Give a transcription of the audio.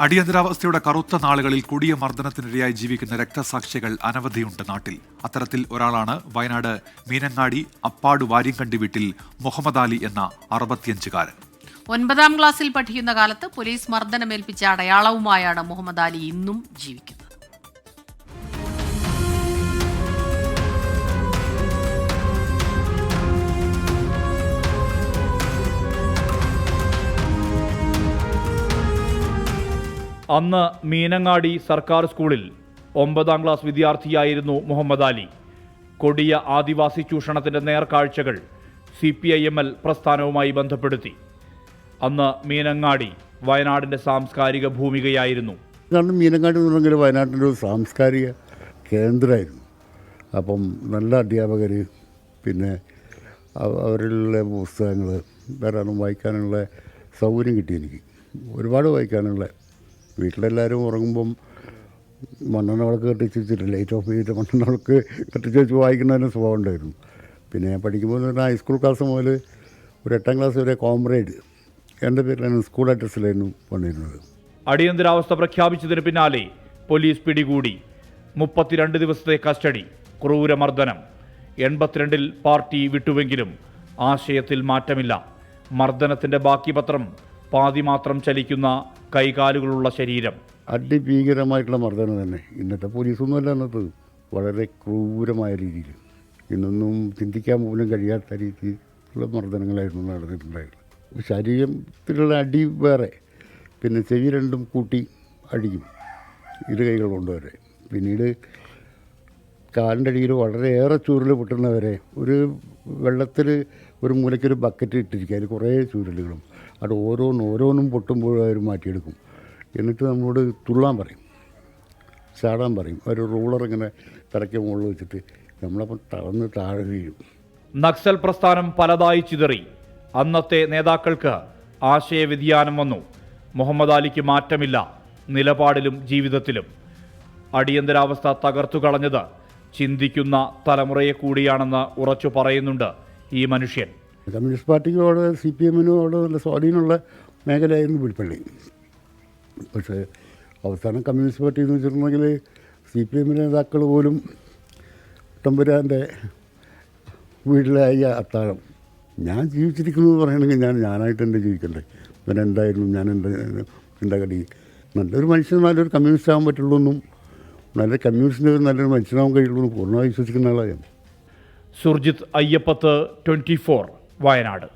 അടിയന്തരാവസ്ഥയുടെ കറുത്ത നാളുകളിൽ കൊടിയ മർദ്ദനത്തിനിരയായി ജീവിക്കുന്ന രക്തസാക്ഷികൾ അനവധിയുണ്ട് നാട്ടിൽ. അത്തരത്തിൽ ഒരാളാണ് വയനാട് മീനങ്ങാടി അപ്പാട് വാര്യങ്കണ്ടി വീട്ടിൽ മുഹമ്മദ് അലി എന്ന 65-കാരൻ. 9ാം ക്ലാസ്സിൽ പഠിക്കുന്ന കാലത്ത് പോലീസ് മർദ്ദനമേൽപ്പിച്ച അടയാളവുമായാണ് മുഹമ്മദ് അലി ഇന്നും ജീവിക്കുന്നത്. അന്ന് മീനങ്ങാടി സർക്കാർ സ്കൂളിൽ 9ാം ക്ലാസ് വിദ്യാർത്ഥിയായിരുന്നു മുഹമ്മദ് അലി. കൊടിയ ആദിവാസി ചൂഷണത്തിന്റെ നേർക്കാഴ്ചകൾ CPIML പ്രസ്ഥാനവുമായി ബന്ധപ്പെടുത്തി. അന്ന് മീനങ്ങാടി വയനാടിന്റെ സാംസ്കാരിക ഭൂമികയായിരുന്നു. കാരണം മീനങ്ങാടി എന്ന് പറഞ്ഞെങ്കിൽ വയനാട്ടിൻ്റെ ഒരു സാംസ്കാരിക കേന്ദ്രമായിരുന്നു. അപ്പം നല്ല അധ്യാപകർ, പിന്നെ അവരിലുള്ള പുസ്തകങ്ങൾ ധാരാളം വായിക്കാനുള്ള സൗകര്യം കിട്ടി. എനിക്ക് ഒരുപാട് വായിക്കാനുള്ള. വീട്ടിലെല്ലാവരും ഉറങ്ങുമ്പം മണ്ണെണ്ണ വിളക്ക് കത്തിച്ച് വെച്ചിട്ട് ലൈറ്റ് ഓഫ് ചെയ്തിട്ട് മണ്ണെണ്ണ വിളക്ക് കത്തിച്ച് വെച്ച് വായിക്കുന്നതിന് സ്വഭാവം ഉണ്ടായിരുന്നു. പിന്നെ ഞാൻ പഠിക്കുമ്പോൾ ഹൈസ്കൂൾ ക്ലാസ് മുതൽ ഒരു 8ാം ക്ലാസ് വരെ കോമ്രേഡ് എൻ്റെ പേരിലാണ് സ്കൂൾ അഡ്രസ്സിലായിരുന്നു പണിയിരുന്നത്. അടിയന്തരാവസ്ഥ പ്രഖ്യാപിച്ചതിന് പിന്നാലെ പോലീസ് പിടികൂടി. 32 ദിവസത്തെ കസ്റ്റഡി, ക്രൂരമർദ്ദനം. 82-ൽ പാർട്ടി വിട്ടുവെങ്കിലും ആശയത്തിൽ മാറ്റമില്ല. മർദ്ദനത്തിന്റെ ബാക്കി പത്രം പാതി മാത്രം ചലിക്കുന്ന കൈകാലുകളുള്ള ശരീരം. അതിഭീകരമായിട്ടുള്ള മർദ്ദനം തന്നെ. ഇന്നത്തെ പോലീസൊന്നുമല്ല അന്നത്തെ. വളരെ ക്രൂരമായ രീതിയിൽ, ഇന്നൊന്നും ചിന്തിക്കാൻ പോലും കഴിയാത്ത രീതിയിലുള്ള മർദ്ദനങ്ങളായിരുന്നു നടന്നിട്ടുണ്ടായിരുന്നത്. ശരീരത്തിലുള്ള അടി വേറെ, പിന്നെ ചെവി രണ്ടും കൂട്ടി അടിക്കും, ഇരു കൈകൾ കൊണ്ടുവരെ. പിന്നീട് കാലിൻ്റെ അടിയിൽ വളരെയേറെ ചൂരൽ പൊട്ടുന്നവരെ ഒരു വെള്ളത്തിൽ ഒരു മൂലയ്ക്കൊരു ബക്കറ്റ് ഇട്ടിരിക്കുക, അതിൽ കുറേ ചൂരലുകളും. അത് ഓരോന്നും പൊട്ടുമ്പോഴും അവർ മാറ്റിയെടുക്കും. എന്നിട്ട് നമ്മളോട് തുള്ളാൻ പറയും, ചാടാൻ പറയും. ഒരു റൂളർ ഇങ്ങനെ തലയ്ക്ക് മുകളിൽ വെച്ചിട്ട് നമ്മളപ്പം തളർന്ന് താഴെ വീഴും. നക്സൽ പ്രസ്ഥാനം പലതായി ചിതറി. അന്നത്തെ നേതാക്കൾക്ക് ആശയവ്യതിയാനം വന്നു. മുഹമ്മദ് അലിക്ക് മാറ്റമില്ല, നിലപാടിലും ജീവിതത്തിലും. അടിയന്തരാവസ്ഥ തകർത്തു കളഞ്ഞത് ചിന്തിക്കുന്ന തലമുറയെ കൂടിയാണെന്ന് ഉറച്ചു പറയുന്നുണ്ട് ഈ മനുഷ്യൻ. കമ്മ്യൂണിസ്റ്റ് പാർട്ടിക്കോട് CPM-നോട് നല്ല സ്വാധീനമുള്ള മേഖലയായിരുന്നു പുൽപ്പള്ളി. പക്ഷേ അവസാനം കമ്മ്യൂണിസ്റ്റ് പാർട്ടി എന്ന് വെച്ചിട്ടുണ്ടെങ്കിൽ CPM നേതാക്കൾ പോലും തമ്പുരാൻ്റെ വീട്ടിലായ അത്താഴം. ഞാൻ ജീവിച്ചിരിക്കുന്നു എന്ന് പറയണമെങ്കിൽ ഞാനായിട്ട് എൻ്റെ ജീവിക്കണ്ടേ. പിന്നെ എന്തായിരുന്നു ഞാൻ എൻ്റെ കടി. നല്ലൊരു മനുഷ്യൻ നല്ലൊരു കമ്മ്യൂണിസ്റ്റ് ആകാൻ പറ്റുള്ളൂ എന്നും നല്ല കമ്മ്യൂണിസ്റ്റിൻ്റെ നല്ലൊരു മനുഷ്യനാകാൻ കഴിയുള്ളൂ എന്ന് പൂർണ്ണമായി വിശ്വസിക്കുന്ന ആളാണ് ഞാൻ. സുർജിത്ത് അയ്യപ്പത്ത്, 24 വയനാട്.